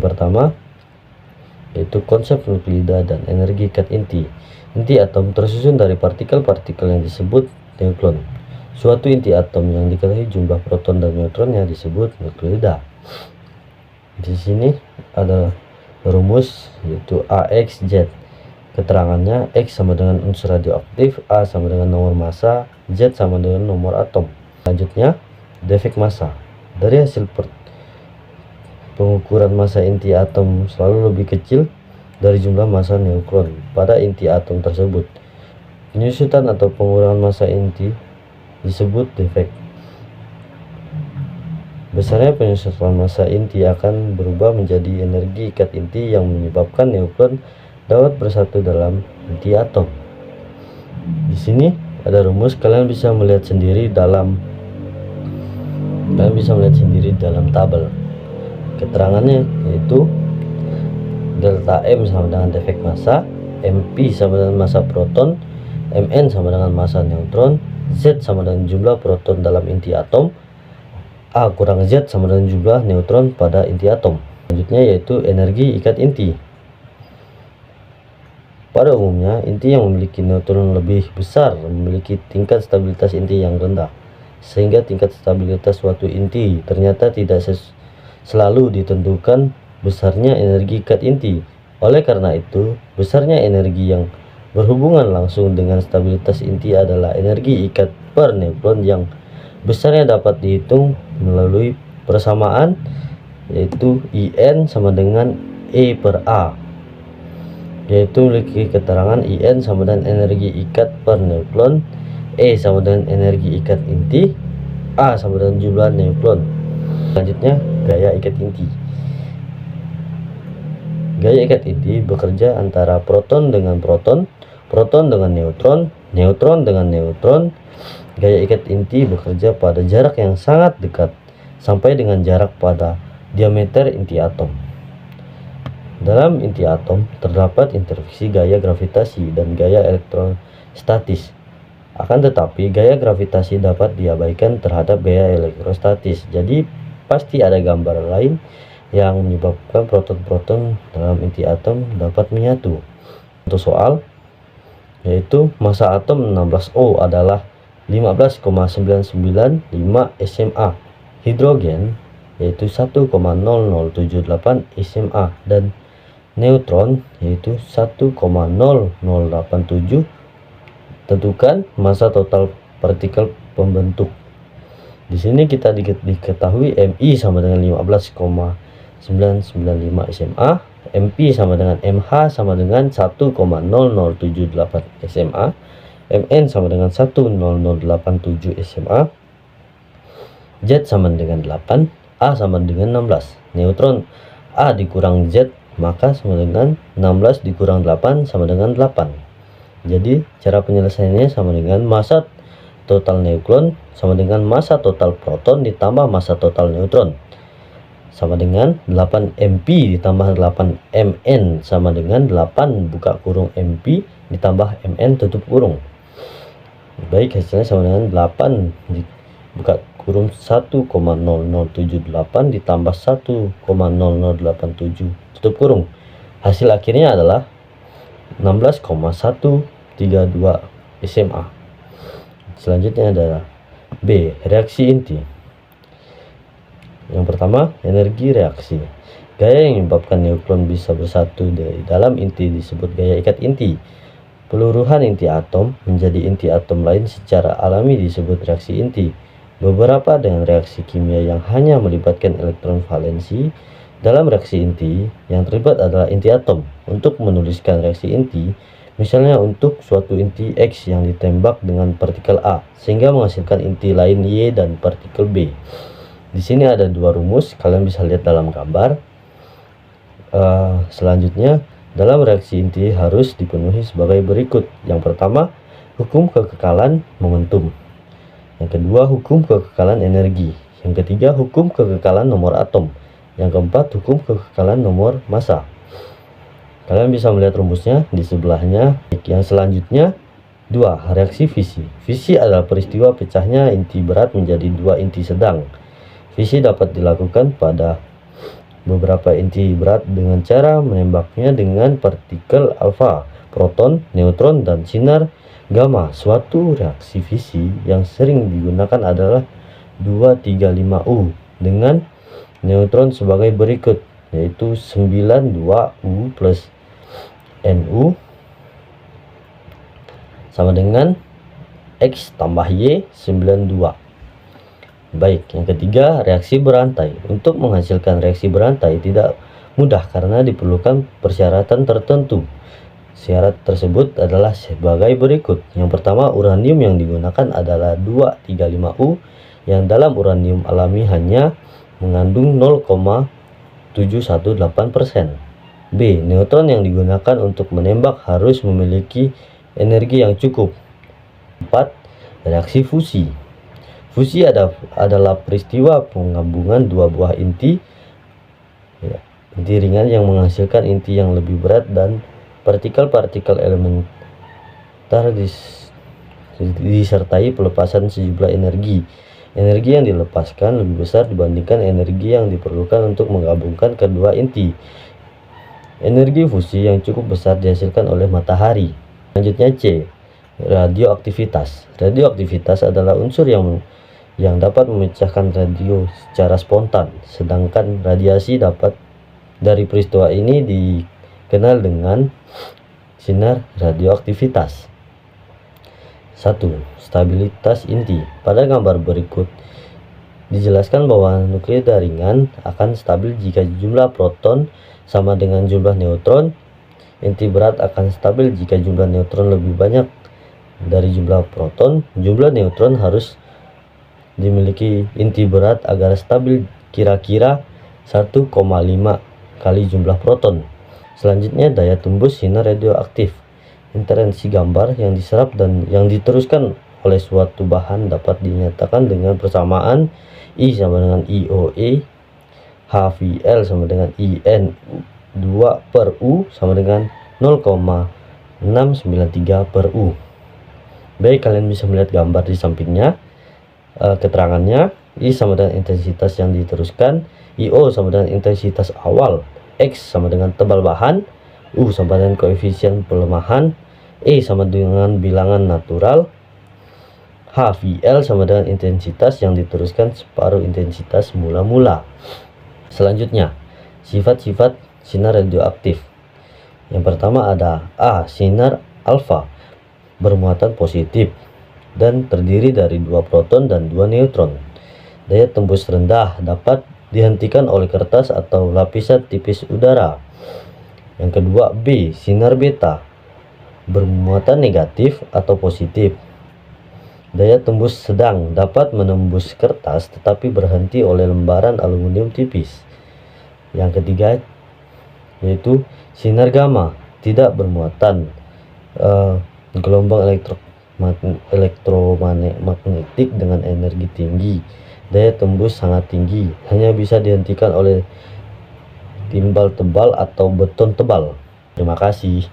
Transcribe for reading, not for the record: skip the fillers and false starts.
pertama yaitu konsep nuklida dan energi ikat inti. Inti atom tersusun dari partikel-partikel yang disebut neutron. Suatu inti atom yang diketahui jumlah proton dan neutronnya disebut nuklida. Di sini ada rumus yaitu AX/Z. Keterangannya, X sama dengan unsur radioaktif, A sama dengan nomor massa, Z sama dengan nomor atom. Selanjutnya, defek massa. Dari hasil pengukuran massa inti atom selalu lebih kecil dari jumlah massa neutron pada inti atom tersebut. Penyusutan atau pengurangan massa inti disebut defek. Besarnya penyusutan massa inti akan berubah menjadi energi ikat inti yang menyebabkan neutron dapat bersatu dalam inti atom. Di sini ada rumus, kalian bisa melihat sendiri dalam tabel. Keterangannya yaitu delta M sama dengan defek massa, MP sama dengan massa proton, Mn sama dengan massa neutron, Z sama dengan jumlah proton dalam inti atom, A kurang Z sama dengan jumlah neutron pada inti atom. Selanjutnya yaitu energi ikat inti. Pada umumnya, inti yang memiliki neutron lebih besar memiliki tingkat stabilitas inti yang rendah, sehingga tingkat stabilitas suatu inti ternyata tidak selalu ditentukan besarnya energi ikat inti. Oleh karena itu, besarnya energi yang berhubungan langsung dengan stabilitas inti adalah energi ikat per neutron yang besarnya dapat dihitung melalui persamaan, yaitu IN sama dengan E per A, yaitu memiliki keterangan IN sama dengan energi ikat per neutron, E sama dengan energi ikat inti, A sama dengan jumlah neutron. Selanjutnya, gaya ikat inti. Gaya ikat inti bekerja antara proton dengan proton, proton dengan neutron, neutron dengan neutron. Gaya ikat inti bekerja pada jarak yang sangat dekat sampai dengan jarak pada diameter inti atom. Dalam inti atom terdapat interaksi gaya gravitasi dan gaya elektrostatis. Akan tetapi gaya gravitasi dapat diabaikan terhadap gaya elektrostatis. Jadi pasti ada gambar lain yang menyebabkan proton-proton dalam inti atom dapat menyatu. Untuk soal yaitu massa atom 16O adalah 15,995 SMA, hidrogen yaitu 1,0078 SMA, dan neutron yaitu 1,0087. Tentukan massa total partikel pembentuk. Di sini kita diketahui MI sama dengan 15,995 SMA, MP sama dengan MH sama dengan 1,0078 SMA, Mn sama dengan 1,0087 SMA, Z sama dengan 8, A sama dengan 16. Neutron A dikurang Z maka sama dengan 16 dikurang 8 sama dengan 8. Jadi cara penyelesaiannya sama dengan massa total neutron sama dengan massa total proton ditambah massa total neutron, sama dengan 8 MP ditambah 8 Mn sama dengan 8 buka kurung MP ditambah Mn tutup kurung. Baik, hasilnya sama dengan 8 buka kurung 1,0078 ditambah 1,0087 tutup kurung. Hasil akhirnya adalah 16,132 SMA. Selanjutnya adalah B, reaksi inti. Yang pertama, energi reaksi. Gaya yang menyebabkan neutron bisa bersatu di dalam inti disebut gaya ikat inti. Peluruhan inti atom menjadi inti atom lain secara alami disebut reaksi inti. Beberapa dengan reaksi kimia yang hanya melibatkan elektron valensi. Dalam reaksi inti, yang terlibat adalah inti atom. Untuk menuliskan reaksi inti, misalnya untuk suatu inti X yang ditembak dengan partikel A, sehingga menghasilkan inti lain Y dan partikel B. Di sini ada dua rumus, kalian bisa lihat dalam gambar. Selanjutnya, dalam reaksi inti harus dipenuhi sebagai berikut. Yang pertama, hukum kekekalan momentum. Yang kedua, hukum kekekalan energi. Yang ketiga, hukum kekekalan nomor atom. Yang keempat, hukum kekekalan nomor massa. Kalian bisa melihat rumusnya di sebelahnya. Yang selanjutnya, 2. Reaksi fisi. Fisi adalah peristiwa pecahnya inti berat menjadi dua inti sedang. Fisi dapat dilakukan pada beberapa inti berat dengan cara menembaknya dengan partikel alfa, proton, neutron, dan sinar gamma. Suatu reaksi fisi yang sering digunakan adalah 235U dengan neutron sebagai berikut, yaitu 92U plus Nu sama dengan X tambah Y 92. Baik, yang ketiga, reaksi berantai. Untuk menghasilkan reaksi berantai tidak mudah karena diperlukan persyaratan tertentu. Syarat tersebut adalah sebagai berikut. Yang pertama, uranium yang digunakan adalah 235U yang dalam uranium alami hanya mengandung 0,718%. B. Neutron yang digunakan untuk menembak harus memiliki energi yang cukup. 4. Reaksi fusi. Fusi adalah peristiwa penggabungan dua buah inti ringan yang menghasilkan inti yang lebih berat, dan partikel-partikel elementar disertai pelepasan sejumlah energi. Energi yang dilepaskan lebih besar dibandingkan energi yang diperlukan untuk menggabungkan kedua inti. Energi fusi yang cukup besar dihasilkan oleh matahari. Selanjutnya C. Radioaktivitas. Radioaktivitas adalah unsur yang dapat memecahkan radio secara spontan, sedangkan radiasi dari peristiwa ini dikenal dengan sinar radioaktivitas. 1. Stabilitas inti. Pada gambar berikut dijelaskan bahwa nukleida ringan akan stabil jika jumlah proton sama dengan jumlah neutron. Inti berat akan stabil jika jumlah neutron lebih banyak dari jumlah proton. Jumlah neutron harus dimiliki inti berat agar stabil, kira-kira 1,5 kali jumlah proton. Selanjutnya, daya tembus sinar radioaktif. Interaksi gambar yang diserap dan yang diteruskan oleh suatu bahan dapat dinyatakan dengan persamaan I sama dengan IOE, HVL sama dengan IN 2 per U sama dengan 0,693 per U. Baik, kalian bisa melihat gambar di sampingnya. Keterangannya, I sama dengan intensitas yang diteruskan, IO sama dengan intensitas awal, X sama dengan tebal bahan, U sama dengan koefisien pelemahan, E sama dengan bilangan natural, HVL sama dengan intensitas yang diteruskan separuh intensitas mula-mula. Selanjutnya, sifat-sifat sinar radioaktif. Yang pertama ada A. Sinar alfa, bermuatan positif dan terdiri dari 2 proton dan 2 neutron. Daya tembus rendah, dapat dihentikan oleh kertas atau lapisan tipis udara. Yang kedua B. Sinar beta, bermuatan negatif atau positif. Daya tembus sedang, dapat menembus kertas tetapi berhenti oleh lembaran aluminium tipis. Yang ketiga yaitu sinar gamma, tidak bermuatan, gelombang elektromagnetik dengan energi tinggi. Daya tembus sangat tinggi, hanya bisa dihentikan oleh timbal tebal atau beton tebal. Terima kasih.